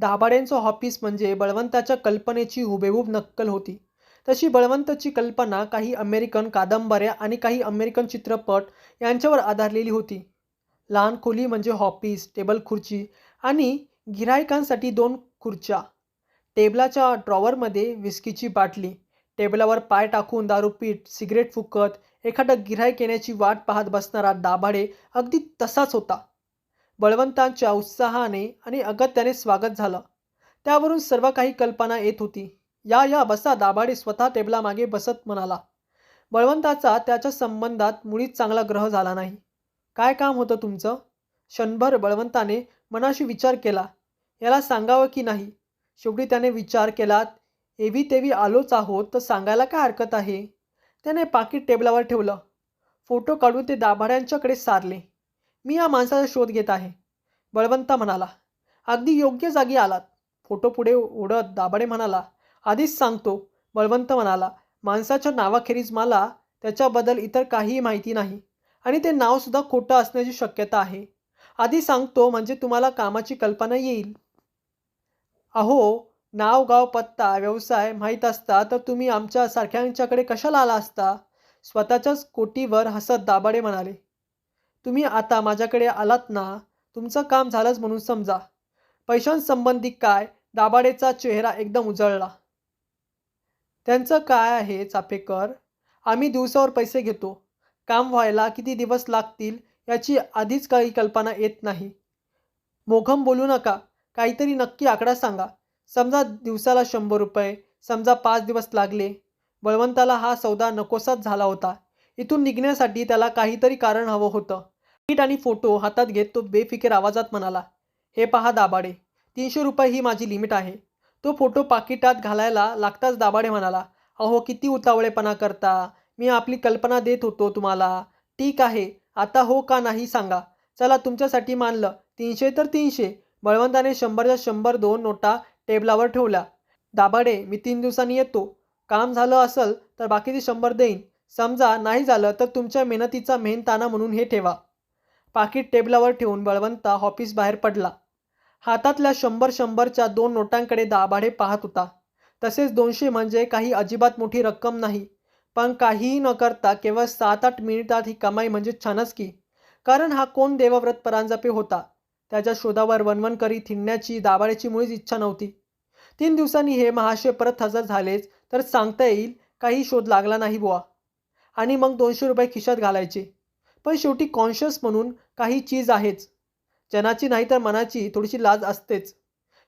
दाभाडेंचं office म्हणजे बळवंताच्या कल्पनेची हुबेहूब नक्कल होती. तशी बळवंताची कल्पना काही अमेरिकन कादंबऱ्या आणि काही अमेरिकन चित्रपट यांच्यावर आधारलेली होती. लहान खोली म्हणजे ऑफिस, टेबल खुर्ची आणि गिऱ्हाईकांसाठी 2 खुर्च्या. टेबलाच्या ड्रॉवरमध्ये विस्कीची बाटली. टेबलावर पाय टाकून दारू पीत, सिगारेट फुकत एखादं गिऱ्हाईक येण्याची वाट पाहत बसणारा दाभाडे अगदी तसाच होता. बळवंतांच्या उत्साहाने आणि अगत्याने स्वागत झालं. त्यावरून सर्व काही कल्पना येत होती. या या बसा, दाभाडे स्वतः टेबलामागे बसत म्हणाला. बळवंताचा त्याच्या संबंधात मुळीच चांगला ग्रह झाला नाही. काय काम होतं तुमचं? क्षणभर बळवंताने मनाशी विचार केला. याला सांगावं की नाही? शेवटी त्याने विचार केला, एवी तेवी आलोच आहोत तर सांगायला काय हरकत आहे? त्याने पाकीट टेबलावर ठेवलं. फोटो काढून ते दाभाड्यांच्याकडे सारले. मी या माणसाचा शोध घेत आहे, बळवंता म्हणाला. अगदी योग्य जागी आलात. फोटो पुढे ओढत दाभाडे म्हणाला. आधीच सांगतो, बळवंत म्हणाला. माणसाच्या नावाखेरीज मला त्याच्याबद्दल इतर काहीही माहिती नाही आणि ते नावसुद्धा खोटं असण्याची शक्यता आहे. आधी सांगतो म्हणजे तुम्हाला कामाची कल्पना येईल. अहो, नाव, गाव, पत्ता, व्यवसाय माहीत असता तर तुम्ही आमच्या सारख्यांच्याकडे कशाला आला असता? स्वतःच्याच कोटीवर हसत दाभाडे म्हणाले. तुम्ही आता माझ्याकडे आलात ना, तुमचं काम झालंच म्हणून समजा. पैशांसंबंधी काय? दाभाडेचा चेहरा एकदम उजळला. त्यांचं काय आहे चाफेकर? आम्ही दिवसावर पैसे घेतो. काम व्हायला किती दिवस लागतील याची आधीच काही कल्पना येत नाही. मोघम बोलू नका. काहीतरी नक्की आकडा सांगा. समजा दिवसाला 100 रुपये, समजा 5 दिवस लागले. बळवंताला हा सौदा नकोसाच झाला होता. इथून निघण्यासाठी त्याला काहीतरी कारण हवं होतं. नीट आणि फोटो हातात घेत तो बेफिकीर आवाजात म्हणाला. हे पहा दाभाडे, 300 रुपये ही माझी लिमिट आहे. तो फोटो पाकिटात घालायला लागताच दाभाडे म्हणाला. अहो, किती उतावळेपणा करता. मी आपली कल्पना देत होतो तुम्हाला. ठीक आहे, आता हो का नाही सांगा. चला, तुमच्यासाठी मानलं. 300 तर 300. बळवंताने 100च्या 100 2 नोटा टेबलावर ठेवल्या. दाभाडे, मी 3 दिवसांनी येतो. काम झालं असेल तर बाकीचे 100 देईन. समजा नाही झालं तर तुमच्या मेहनतीचा मेहनताना म्हणून हे ठेवा. पाकीट टेबलावर ठेवून बळवंता ऑफिस बाहेर पडला. हातातल्या 100च्या 2 नोटांकडे दाभाडे पाहत होता. तसेच 200 म्हणजे काही अजिबात मोठी रक्कम नाही. पण काहीही न करता केवळ 7-8 मिनिटात ही कमाई म्हणजे छानच की. कारण हा कोण देवव्रत परांजपे होता. त्याच्या शोधावर वणवण करीत हिंडण्याची दाभाडेची मुळीच इच्छा नव्हती. 3 दिवसांनी हे महाशय परत हजर झालेच तर सांगता येईल काही शोध लागला नाही बुवा. आणि मग 200 रुपये खिशात घालायचे. पण शेवटी कॉन्शियस म्हणून काही चीज आहेच. जनाची नाही तर मनाची थोडीशी लाज असतेच.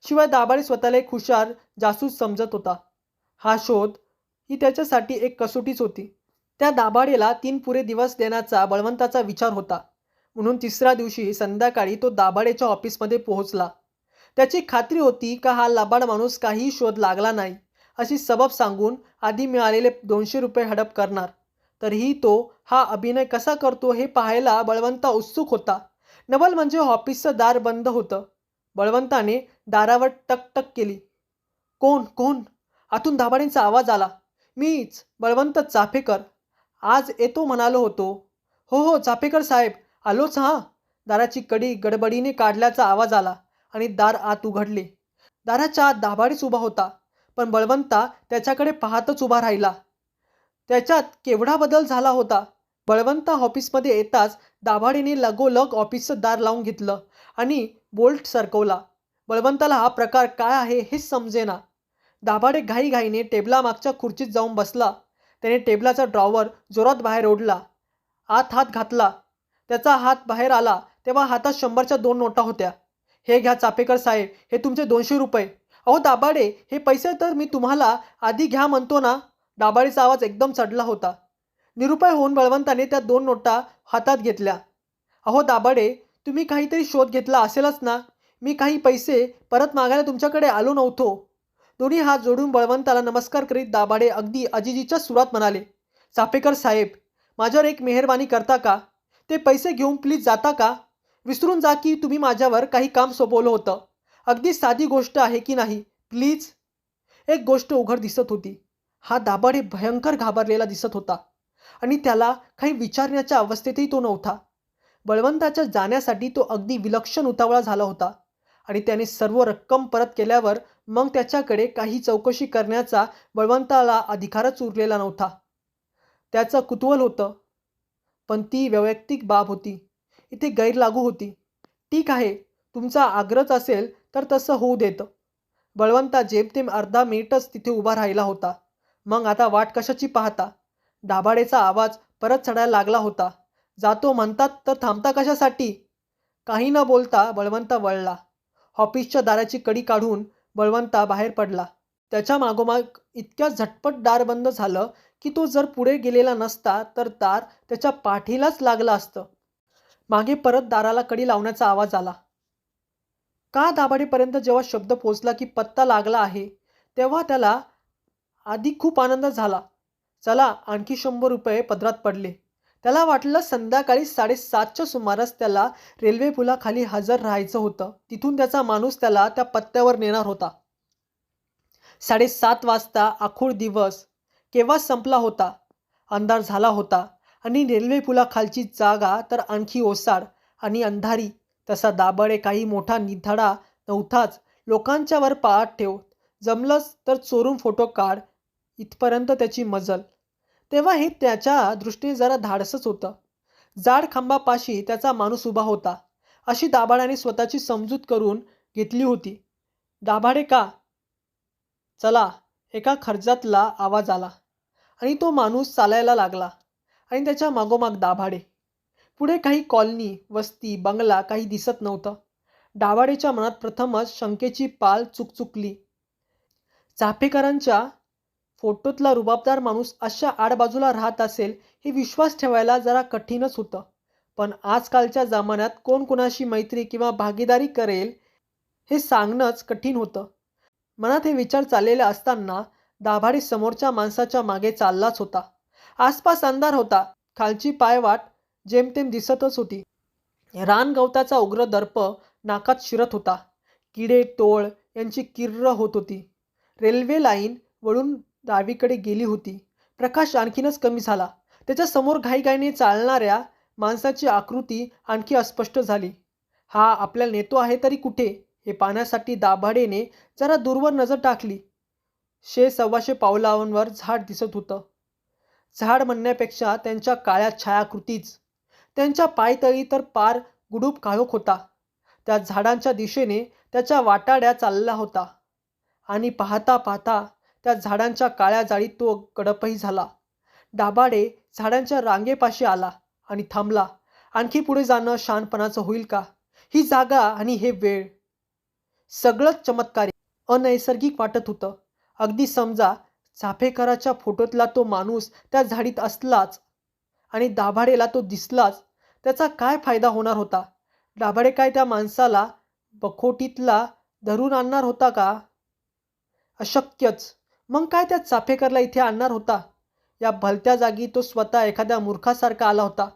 शिवाय दाभाडे स्वतःला एक हुशार जासूस समजत होता. हा शोध ही त्याच्यासाठी एक कसोटीच होती. त्या दाभाडेला 3 पुरे दिवस देण्याचा बळवंताचा विचार होता. म्हणून 3ऱ्या दिवशी संध्याकाळी तो दाभाडेच्या ऑफिसमध्ये पोहोचला. त्याची खात्री होती का हा लबाड माणूस काहीही शोध लागला नाही अशी सबब सांगून आधी मिळालेले 200 रुपये हडप करणार. तरीही तो हा अभिनय कसा करतो हे पाहायला बळवंता उत्सुक होता. नवल म्हणजे ऑफिसचं दार बंद होतं. बळवंताने दारावर टकटक केली. कोण कोण? आतून दाभाडेंचा आवाज आला. मीच, बळवंत चाफेकर. आज येतो म्हणालो होतो. हो हो चाफेकर साहेब, आलोच हां. दाराची कडी गडबडीने काढल्याचा आवाज आला आणि दार आत उघडले. दाराच्या आत दाभाडेच उभा होता. पण बळवंता त्याच्याकडे पाहतच उभा राहिला. त्याच्यात केवढा बदल झाला होता. बळवंता ऑफिसमध्ये येताच दाभाडेने लगोलग ऑफिसचं दार लावून घेतलं आणि बोल्ट सरकवला. बळवंताला हा प्रकार काय आहे हेच समजेना. दाभाडे घाईघाईने टेबलामागच्या खुर्चीत जाऊन बसला. त्याने टेबलाचा ड्रॉवर जोरात बाहेर ओढला. आत हात घातला. त्याचा हात बाहेर आला तेव्हा हातात 100च्या 2 नोटा होत्या. हे घ्या चाफेकर साहेब, हे तुमचे 200 रुपये. अहो दाभाडे, हे पैसे तर मी तुम्हाला आधी घ्या म्हणतो ना. दाभाडेचा आवाज एकदम चढला होता. निरुपाय होऊन बळवंताने त्या 2 नोटा हातात घेतल्या. अहो दाभाडे, तुम्ही काहीतरी शोध घेतला असेलच ना. मी काही पैसे परत मागायला तुमच्याकडे आलो नव्हतो. दोन्ही हात जोडून बळवंताला नमस्कार करीत दाभाडे अगदी अजिजीच्या सुरात म्हणाले. चाफेकर साहेब, माझ्यावर एक मेहरबानी करता का? ते पैसे घेऊन प्लीज जाता का? विसरून जा की तुम्ही माझ्यावर काही काम सोपवलं होतं. अगदी साधी गोष्ट आहे की नाही, प्लीज. एक गोष्ट उघड दिसत होती. हा दाभाडे भयंकर घाबरलेला दिसत होता आणि त्याला काही विचारण्याच्या अवस्थेतही तो नव्हता. बळवंताच्या जाण्यासाठी तो अगदी विलक्षण उतावळा झाला होता आणि त्याने सर्व रक्कम परत केल्यावर मग त्याच्याकडे काही चौकशी करण्याचा बळवंताला अधिकारच उरलेला नव्हता. त्याचं कुतूहल होतं, पण ती वैयक्तिक बाब होती. इथे गैर लागू होती. ठीक आहे, तुमचा आग्रहच असेल तर तसं होऊ देत. बळवंता जेमतेम अर्धा मिनिटच तिथे उभा राहिला होता. मग आता वाट कशाची पाहता? दाभाडेचा आवाज परत चढायला लागला होता. जातो म्हणतात तर थांबता कशासाठी? काही न बोलता बळवंता वळला. ऑफिसच्या दाराची कडी काढून बळवंता बाहेर पडला. त्याच्या मागोमाग इतक्या झटपट दार बंद झालं की तो जर पुढे गेलेला नसता तर दार त्याच्या पाठीलाच लागलं असतं. मागे परत दाराला कडी लावण्याचा आवाज आला. का दाभाडेपर्यंत जेव्हा शब्द पोचला की पत्ता लागला आहे, तेव्हा त्याला आधी खूप आनंद झाला. चला, आणखी 100 रुपये पदरात पडले. त्याला वाटलं संध्याकाळी 7:30च्या सुमारास त्याला रेल्वे पुलाखाली हजर राहायचं होतं. तिथून त्याचा माणूस त्याला त्या पत्त्यावर नेणार होता. 7:30 वाजता आखूड दिवस केव्हा संपला होता. अंधार झाला होता आणि रेल्वे पुलाखालची जागा तर आणखी ओसाड आणि अंधारी. तसा दाभाडे काही मोठा निधडा नव्हताच. लोकांच्यावर पाळत ठेव, जमलंच तर चोरून फोटो काढ, इथपर्यंत त्याची मजल. तेव्हा हे त्याच्या दृष्टीने जरा धाडसच होतं. जाड खांबापाशी त्याचा माणूस उभा होता, अशी दाभाड्याने स्वतःची समजूत करून घेतली होती. दाभाडे का? चला, एका खर्जातला आवाज आला आणि तो माणूस चालायला लागला आणि त्याच्या मागोमाग दाभाडे. पुढे काही कॉलनी, वस्ती, बंगला काही दिसत नव्हतं. दाभाडेच्या मनात प्रथमच शंकेची पाल चुकचुकली. चाफेकरांच्या फोटोतला रुबाबदार माणूस अशा आडबाजूला राहत असेल हे विश्वास ठेवायला जरा कठीणच होतं. पण आजकालच्या जमान्यात कोण कोणाशी मैत्री किंवा भागीदारी करेल हे सांगणंच कठीण होतं. मनात हे विचार चाललेले असताना दाभाडे समोरच्या माणसाच्या मागे चाललाच होता. आसपास अंधार होता. खालची पायवाट जेमतेम दिसतच होती. रानगवताचा उग्र दर्प नाकात शिरत होता. किडे टोळ यांची किर्र होत होती. रेल्वे लाईन वळून डावीकडे गेली होती. प्रकाश आणखीनच कमी झाला. त्याच्या समोर घाईघाईने चालणाऱ्या माणसाची आकृती आणखी अस्पष्ट झाली. हा आपल्याला नेतो आहे तरी कुठे, हे पाहण्यासाठी दाभाडेने जरा दूरवर नजर टाकली. 100-125 पावलांवर झाड दिसत होतं. झाड म्हणण्यापेक्षा त्यांच्या काळ्या छायाकृतीच. त्यांच्या पायतळी तर पार गुडूप काळोख होता. त्या झाडांच्या दिशेने त्याच्या वाटाड्या चालला होता आणि पाहता पाहता त्या झाडांच्या काळ्या जाळीत तो गडपही झाला. दाभाडे झाडांच्या रांगेपाशी आला आणि थांबला. आणखी पुढे जाणं शहाणपणाचं होईल का? ही जागा आणि हे वेळ सगळंच चमत्कारी, अनैसर्गिक वाटत होतं. अगदी समजा चाफेकराच्या फोटोतला तो माणूस त्या झाडीत असलाच आणि दाभाडेला तो दिसलाच, त्याचा काय फायदा होणार होता? दाभाडे काय त्या माणसाला बखोटीतला धरून आणणार होता का? अशक्यच. मग काय त्या चाफेकरला इथे आणणार होता? या भलत्या जागी तो स्वतः एखाद्या मूर्खासारखा आला होता.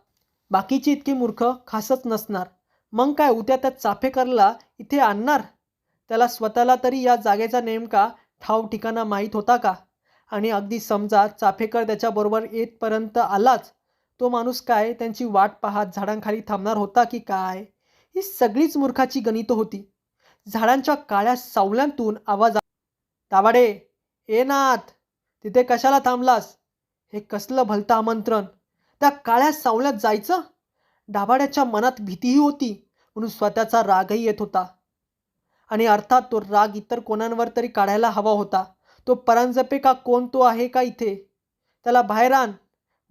बाकीचे इतके मूर्ख खासच नसणार. मग काय उद्या त्या चाफेकरला इथे आणणार? त्याला स्वतःला तरी या जागेचा नेमका ठाव ठिकाणा माहीत होता का? आणि अगदी समजा चाफेकर त्याच्याबरोबर येतपर्यंत आलाच, तो माणूस काय त्यांची वाट पाहत झाडांखाली थांबणार होता की काय? ही सगळीच मूर्खाची गणितं होती. झाडांच्या काळ्या सावल्यांतून आवाज आला. दाभाडे, ए नाथ, तिथे कशाला थांबलास? हे कसलं भलतं आमंत्रण? त्या काळ्या सावल्यात जायचं? दाभाड्याच्या मनात भीतीही होती, म्हणून स्वतःचा रागही येत होता. आणि अर्थात तो राग इतर कोणांवर तरी काढायला हवा होता. तो परांजपे का कोण तो आहे का इथे? त्याला बाहेर आण.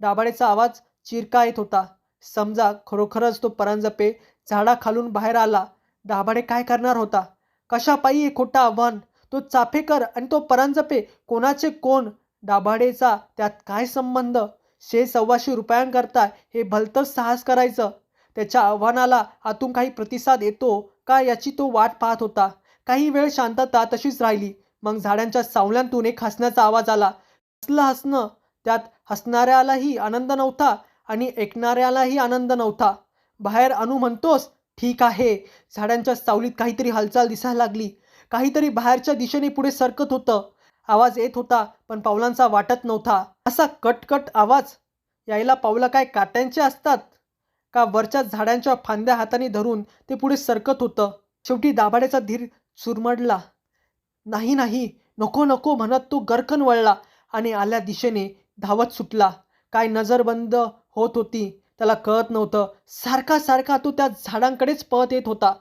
दाभाडेचा आवाज चिरका येत होता. समजा खरोखरच तो परांजपे झाडाखालून बाहेर आला. दाभाडे काय करणार होता? कशापायी हे खोटं आव्हान? तो चाफेकर आणि तो परांजपे कोणाचे कोण? दाभाडेचा त्यात काय संबंध? 100-125 रुपयांकरता हे भलतंच साहस करायचं? त्याच्या आव्हानाला आतून काही प्रतिसाद येतो का याची तो वाट पाहत होता. काही वेळ शांतता तशीच राहिली. मग झाडांच्या सावल्यांतून एक हसण्याचा आवाज आला. कसलं हसणं? त्यात हसणाऱ्यालाही आनंद नव्हता आणि ऐकणाऱ्यालाही आनंद नव्हता. बाहेर आणू म्हणतोस? ठीक आहे. झाडांच्या सावलीत काहीतरी हालचाल दिसायला लागली. काहीतरी बाहेरच्या दिशेने पुढे सरकत होतं. आवाज येत होता पण पावलांचा वाटत नव्हता. असा कटकट आवाज यायला पावलं काय काट्यांचे असतात का? वरच्या झाडांच्या फांद्या हाताने धरून ते पुढे सरकत होतं. शेवटी दाभाडेचा धीर चुरमडला. नाही नाही, नको नको म्हणत तो गरकन वळला आणि आल्या दिशेने धावत सुटला. काय नजरबंद होत होती त्याला कळत नव्हतं. सारखा सारखा तो त्या झाडांकडेच पळत येत होता.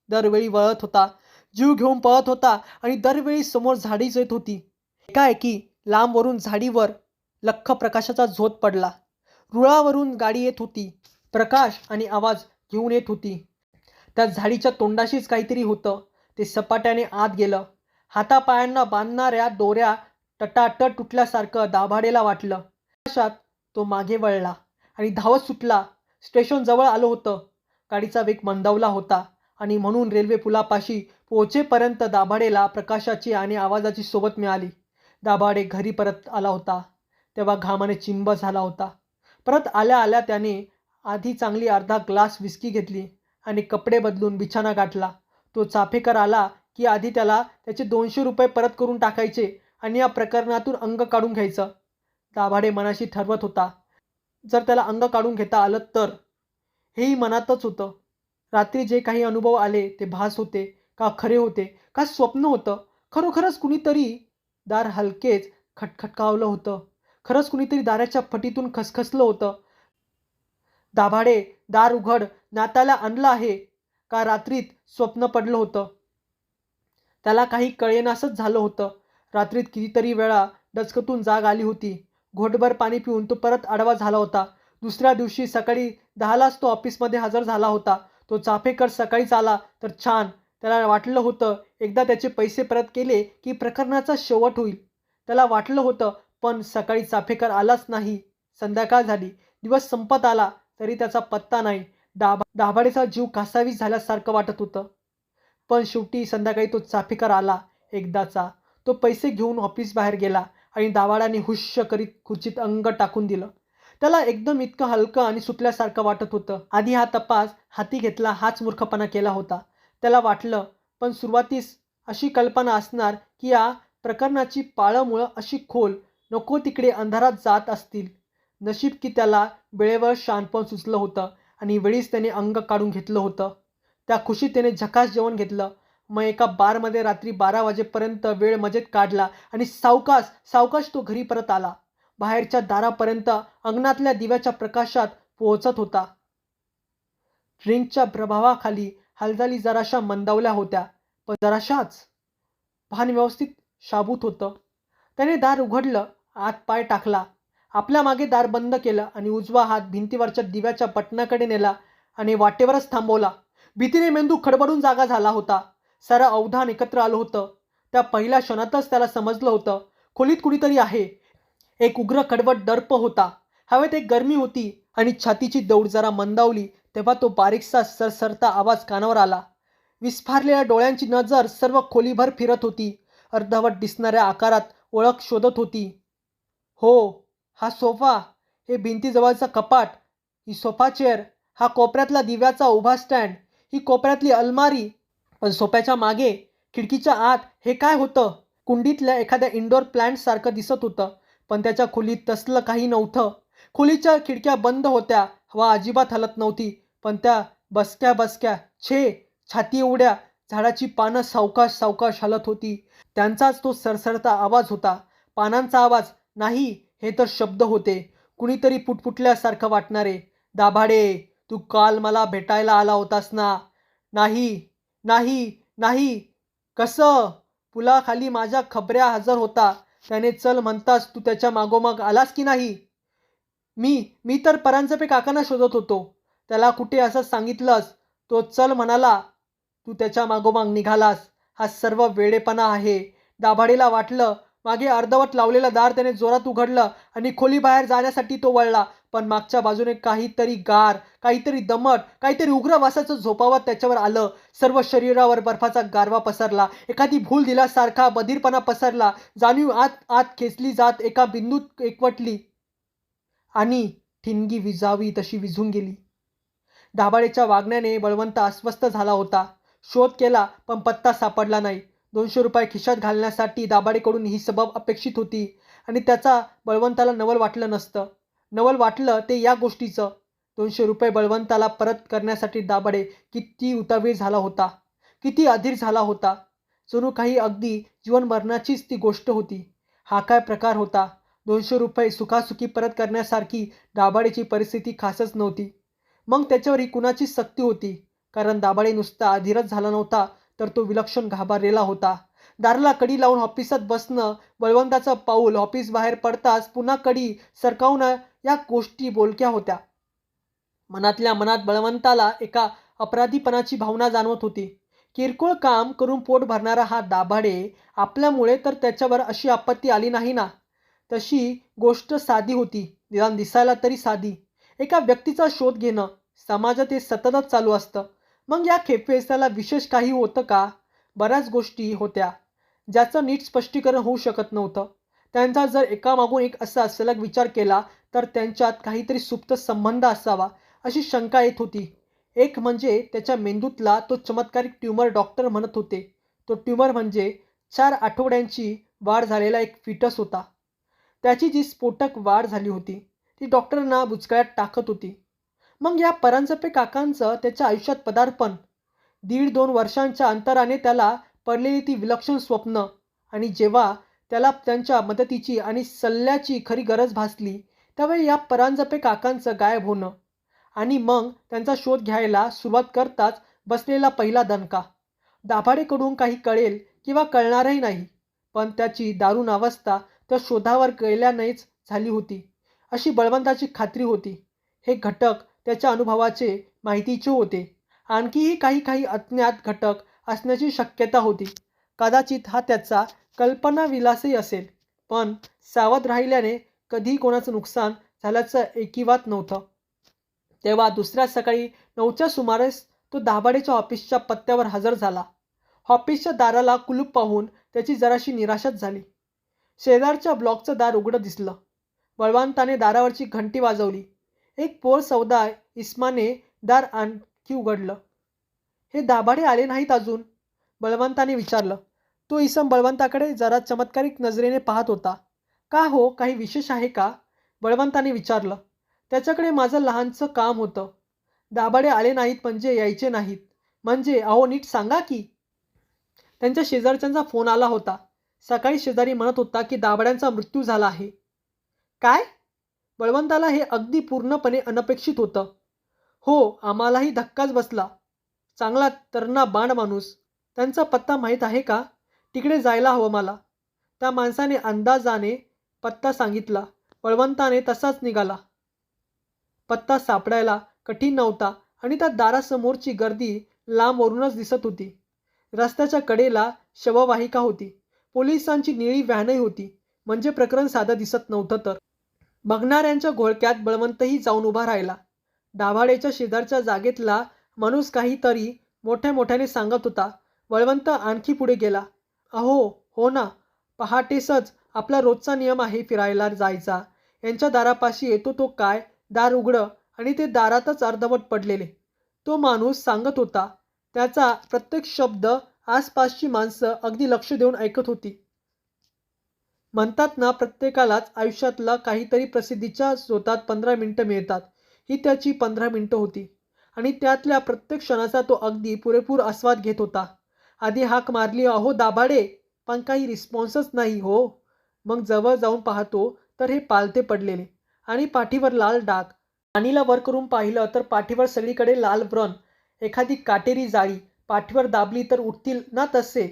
दरवेळी वळत होता, जीव घेऊन पळत होता आणि दरवेळी समोर झाडीच येत होती. एकाएकी लांबवरून झाडीवर लख्ख प्रकाशाचा झोत पडला. रुळावरून गाडी येत होती. प्रकाश आणि आवाज घेऊन येत होती. त्या झाडीच्या तोंडाशीच काहीतरी होतं. ते सपाट्याने आत गेलं. हातापायांना बांधणाऱ्या दोऱ्या टटाटट तुटल्यासारखं दाभाडेला वाटलं. प्रकाशात तो मागे वळला आणि धावत सुटला. स्टेशन जवळ आलं होतं. गाडीचा वेग मंदावला होता आणि म्हणून रेल्वे पुलापाशी पोहोचेपर्यंत दाभाडेला प्रकाशाची आणि आवाजाची सोबत मिळाली. दाभाडे घरी परत आला होता तेव्हा घामाने चिंब झाला होता. परत आल्या आल्या त्याने आधी चांगली अर्धा ग्लास विस्की घेतली आणि कपडे बदलून बिछाना गाठला. तो चाफेकर आला की आधी त्याला त्याचे 200 रुपये परत करून टाकायचे आणि या प्रकरणातून अंग काढून घ्यायचं. दाभाडे मनाशी ठरवत होता. जर त्याला अंग काढून घेता आलं तर. हेही मनातच होतं. रात्री जे काही अनुभव आले ते भास होते का खरे होते का स्वप्न होतं? खरोखरच कुणीतरी दार हलकेच खटखटकावलं होतं. खरंच कुणीतरी दाराच्या फटीतून खसखसलं होतं. दाभाडे, दार उघड, नात्याला आणलं आहे का रात्रीत स्वप्न पडलं होतं? त्याला काही कळेनासच झालं होतं. रात्रीत कितीतरी वेळा डचकतून जाग आली होती. घोटभर पाणी पिऊन तो परत आडवा झाला होता. दुसऱ्या दिवशी सकाळी 10लाच तो ऑफिसमध्ये हजर झाला होता. तो चाफेकर सकाळीच आला तर छान. त्याला वाटलं होतं एकदा त्याचे पैसे परत केले की प्रकरणाचा शेवट होईल. त्याला वाटलं होतं. पण सकाळी चाफेकर आलाच नाही. संध्याकाळ झाली. दिवस संपत आला तरी त्याचा पत्ता नाही. दाभाडेचा जीव कासावीस झाल्यासारखं वाटत होतं. पण शेवटी संध्याकाळी तो चाफेकर आला एकदाचा. तो पैसे घेऊन ऑफिस बाहेर गेला आणि दाभाड्याने हुश्श करीत खुर्चीत अंग टाकून दिलं. त्याला एकदम इतकं हलकं आणि सुटल्यासारखं वाटत होतं. आधी हा तपास हाती घेतला हाच मूर्खपणा केला होता त्याला वाटलं. पण सुरुवातीस अशी कल्पना असणार की या प्रकरणाची पाळंमुळं अशी खोल नको तिकडे अंधारात जात असतील. नशीब की त्याला वेळेवर शहाणपण सुचलं होतं आणि वेळीच त्याने अंग काढून घेतलं होतं. त्या खुशीत त्याने झकास जेवण घेतलं. मग एका बारमध्ये रात्री 12 वाजेपर्यंत वेळ मजेत काढला आणि सावकाश सावकाश तो घरी परत आला. बाहेरच्या दारापर्यंत अंगणातल्या दिव्याच्या प्रकाशात पोहोचत होता. ड्रिंकच्या प्रभावाखाली हालचाली जराशा मंदावल्या होत्या. पण जराशाच. भान व्यवस्थित शाबूत होतं. त्याने दार उघडलं. आत पाय टाकला. आपल्या मागे दार बंद केलं आणि उजवा हात भिंतीवरच्या दिव्याच्या बटणाकडे नेला आणि वाटेवरच थांबवला. भीतीने मेंदू खडबडून जागा झाला होता. सारं अवधान एकत्र आलं होतं. त्या पहिल्या क्षणातच त्याला समजलं होतं खोलीत कुणीतरी आहे. एक उग्र कडवट दर्प होता. हवेत एक गरमी होती आणि छातीची दौड जरा मंदावली तेव्हा तो बारीकसा सरसरता आवाज कानावर आला. विस्फारलेल्या डोळ्यांची नजर सर्व खोलीभर फिरत होती. अर्धवट दिसणाऱ्या आकारात ओळख शोधत होती. हो, हा सोफा, हे भिंतीजवळचं कपाट, ही सोफा चेअर, हा कोपऱ्यातला दिव्याचा उभा स्टँड, ही कोपऱ्यातली अलमारी. पण सोफ्याच्या मागे खिडकीच्या आत हे काय होतं? कुंडीतल्या एखाद्या इंडोर प्लांटसारखं दिसत होतं. पण त्याच्या खोलीत तसलं काही नव्हतं. खोलीच्या खिडक्या बंद होत्या. हवा अजिबात हलत नव्हती. पण त्या बसक्या बसक्या छे छाती एवढ्या झाडाची पानं सावकाश सावकाश हलत होती. त्यांचाच तो सरसरता आवाज होता. पानांचा आवाज नाही, हे तर शब्द होते. कुणीतरी पुटपुटल्यासारखं वाटणारे. दाभाडे, तू काल मला भेटायला आला होतास ना? नाही नाही नाही. कसं? पुलाखाली माझ्या खबऱ्या हजर होता. त्याने चल म्हणतास तू त्याच्या मागोमाग आलास की नाही? मी तर परांजपे काकांना शोधत होतो. त्याला कुठे असं सांगितलंस. तो चल म्हणाला. तू त्याच्या मागोमाग निघालास. हा सर्व वेडेपणा आहे. दाभाडेला वाटलं. मागे अर्धवट लावलेलं दार त्याने जोरात उघडलं आणि खोलीबाहेर जाण्यासाठी तो वळला. पण मागच्या बाजूने काहीतरी गार, काहीतरी दमट, काहीतरी उग्र वासाचं झोपावत त्याच्यावर आलं. सर्व शरीरावर बर्फाचा गारवा पसरला. एखादी भूल दिल्यासारखा बधीरपणा पसरला. जाणीव आत आत खेचली जात एका बिंदूत एकवटली आणि ठिणगी विजावी तशी विझून गेली. दाभाडेच्या वागण्याने बळवंत अस्वस्थ झाला होता. शोध केला पण पत्ता सापडला नाही. 200 रुपये खिशात घालण्यासाठी दाभाडेकडून ही सबब अपेक्षित होती आणि त्याचा बळवंताला नवल वाटलं नसतं. नवल वाटलं ते या गोष्टीचं. 200 रुपये बळवंताला परत करण्यासाठी दाभाडे किती उतावीळ झाला होता. किती अधीर झाला होता. जणू काही अगदी जीवन मरणाचीच ती गोष्ट होती. हा काय प्रकार होता? 200 रुपये सुखासुखी परत करण्यासारखी दाभाडेची परिस्थिती खासच नव्हती. मग त्याच्यावर ही कुणाची सक्ती होती? कारण दाभाडे नुसता अधीरच झाला नव्हता, तर तो विलक्षण घाबरलेला होता. दाराला कडी लावून ऑफिसात बसणं, बळवंताचं पाऊल ऑफिस बाहेर पडताच पुन्हा कडी सरकावणं, या गोष्टी बोलक्या होत्या. मनातल्या मनात बळवंताला एका अपराधीपणाची भावना जाणवत होती. किरकोळ काम करून पोट भरणारा हा दाभाडे, आपल्यामुळे तर त्याच्यावर अशी आपत्ती आली नाही ना. तशी गोष्ट साधी होती, निदान दिसायला तरी साधी. एका व्यक्तीचा शोध घेणं, समाजात हे सततच चालू असतं. मग या खेपेस त्याला विशेष काही होतं का? बऱ्याच गोष्टी होत्या, ज्याचं नीट स्पष्टीकरण होऊ शकत नव्हतं. त्यांचा जर एकामागून एक असा सलग विचार केला, तर त्यांच्यात काहीतरी सुप्त संबंध असावा, अशी शंका येत होती. एक म्हणजे त्याच्या मेंदूतला तो चमत्कारिक ट्यूमर. डॉक्टर म्हणत होते, तो ट्यूमर म्हणजे 4 आठवड्यांची वाढ झालेला एक फिटस होता. त्याची जी स्फोटक वाढ झाली होती, ती डॉक्टरांना बुचकळ्यात टाकत होती. मग या परांजपे काकांचं त्याच्या आयुष्यात पदार्पण, 1.5-2 वर्षांच्या अंतराने त्याला पडलेली ती विलक्षण स्वप्न, आणि जेव्हा त्याला त्यांच्या मदतीची आणि सल्ल्याची खरी गरज भासली, त्यावेळी या परांजपे काकांचं गायब होणं, आणि मग त्यांचा शोध घ्यायला सुरुवात करताच बसलेला पहिला दणका. दाभाडेकडून काही कळेल किंवा कळणारही नाही, पण त्याची दारुण अवस्था त्या शोधावर गेल्यानेच झाली होती, अशी बळवंताची खात्री होती. हे घटक त्याच्या अनुभवाचे, माहितीचे होते. आणखीही काही काही अज्ञात घटक असण्याची शक्यता होती. कदाचित हा त्याचा कल्पनाविलासही असेल, पण सावध राहिल्याने कधीही कोणाचं नुकसान झाल्याचं ऐकिवात नव्हतं. तेव्हा दुसऱ्या सकाळी 9च्या सुमारास तो दाभाडेच्या ऑफिसच्या पत्त्यावर हजर झाला. ऑफिसच्या दाराला कुलूप पाहून त्याची जराशी निराशाच झाली. शेजारच्या ब्लॉकचं दार उघडं दिसलं. बळवंताने दारावरची घंटी वाजवली. एक पोर सौदा इसमाने दार आणखी उघडलं. हे दाभाडे आले नाहीत अजून? बळवंताने विचारलं. तो इसम बळवंताकडे जरा चमत्कारिक नजरेने पाहत होता. का हो, काही विशेष आहे का? बळवंताने विचारलं. त्याच्याकडे माझं लहानचं काम होतं. दाभाडे आले नाहीत म्हणजे यायचे नाहीत म्हणजे? अहो नीट सांगा की. त्यांच्या शेजारच्यांचा फोन आला होता. सकाळी शेजारी म्हणत होता की दाभाड्यांचा मृत्यू झाला आहे. काय? बळवंताला हे अगदी पूर्णपणे अनपेक्षित होतं. हो, आम्हालाही धक्काच बसला. चांगला तरणा बांड माणूस. त्यांचा पत्ता माहीत आहे का? तिकडे जायला हवं मला. त्या माणसाने अंदाजाने पत्ता सांगितला. बळवंताने तसाच निघाला. पत्ता सापडायला कठीण नव्हता, आणि त्या दारासमोरची गर्दी लांबवरूनच दिसत होती. रस्त्याच्या कडेला शववाहिका होती. पोलिसांची निळी व्हॅनही होती. म्हणजे प्रकरण साधं दिसत नव्हतं तर. बघणाऱ्यांच्या घोळक्यात बळवंतही जाऊन उभा राहिला. दाभाडेच्या शेजारच्या जागेतला माणूस काहीतरी मोठ्या मोठ्याने सांगत होता. बळवंत आणखी पुढे गेला. अहो, हो ना, पहाटेसच आपला रोजचा नियम आहे फिरायला जायचा. यांच्या दारापाशी येतो तो काय, दार उघडं, आणि ते दारातच अर्धवट पडलेले. तो माणूस सांगत होता. त्याचा प्रत्येक शब्द आसपासची माणसं अगदी लक्ष देऊन ऐकत होती. म्हणतात ना, प्रत्येकालाच आयुष्यातला काहीतरी प्रसिद्धीच्या शोधात 15 मिनिटं मिळतात. ही त्याची 15 मिनिटं होती, आणि त्यातल्या प्रत्येक क्षणाचा तो अगदी पुरेपूर आस्वाद घेत होता. आधी हाक मारली, अहो दाभाडे, पण काही रिस्पॉन्सच नाही हो. मग जवळ जाऊन पाहतो तर हे पालथे पडलेले, आणि पाठीवर लाल डाग. मानेला वर करून पाहिलं तर पाठीवर सगळीकडे लाल व्रण. एखादी काटेरी जाळी पाठीवर दाबली तर उठतील ना तसे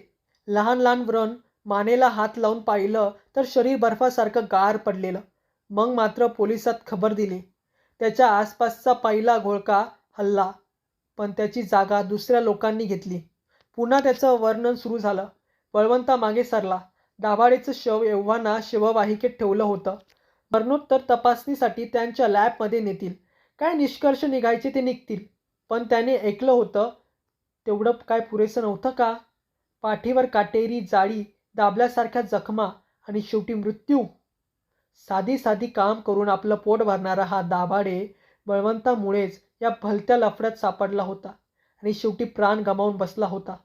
लहान लहान व्रण. मानेला हात लावून पाहिलं तर शरीर बर्फासारखं गार पडलेलं. मग मात्र पोलिसात खबर दिली. त्याच्या आसपासचा पहिला घोळका हलला, पण त्याची जागा दुसऱ्या लोकांनी घेतली. पुन्हा त्याचं वर्णन सुरू झालं. बळवंता मागे सरला. दाभाडेचं शव एव्हाना शववाहिकेत ठेवलं होतं. मरणोत्तर तपासणीसाठी त्यांच्या लॅबमध्ये नेतील. काय निष्कर्ष निघायचे ते निघतील. पण त्याने ऐकलं होतं तेवढं काय पुरेसं नव्हतं का? पाठीवर काटेरी जाळी, दाबल्यासारख्या जखमा, आणि शेवटी मृत्यू. साधी साधी काम करून आपलं पोट भरणारा हा दाभाडे बळवंतामुळेच या भलत्या लफड्यात सापडला होता, आणि शेवटी प्राण गमावून बसला होता.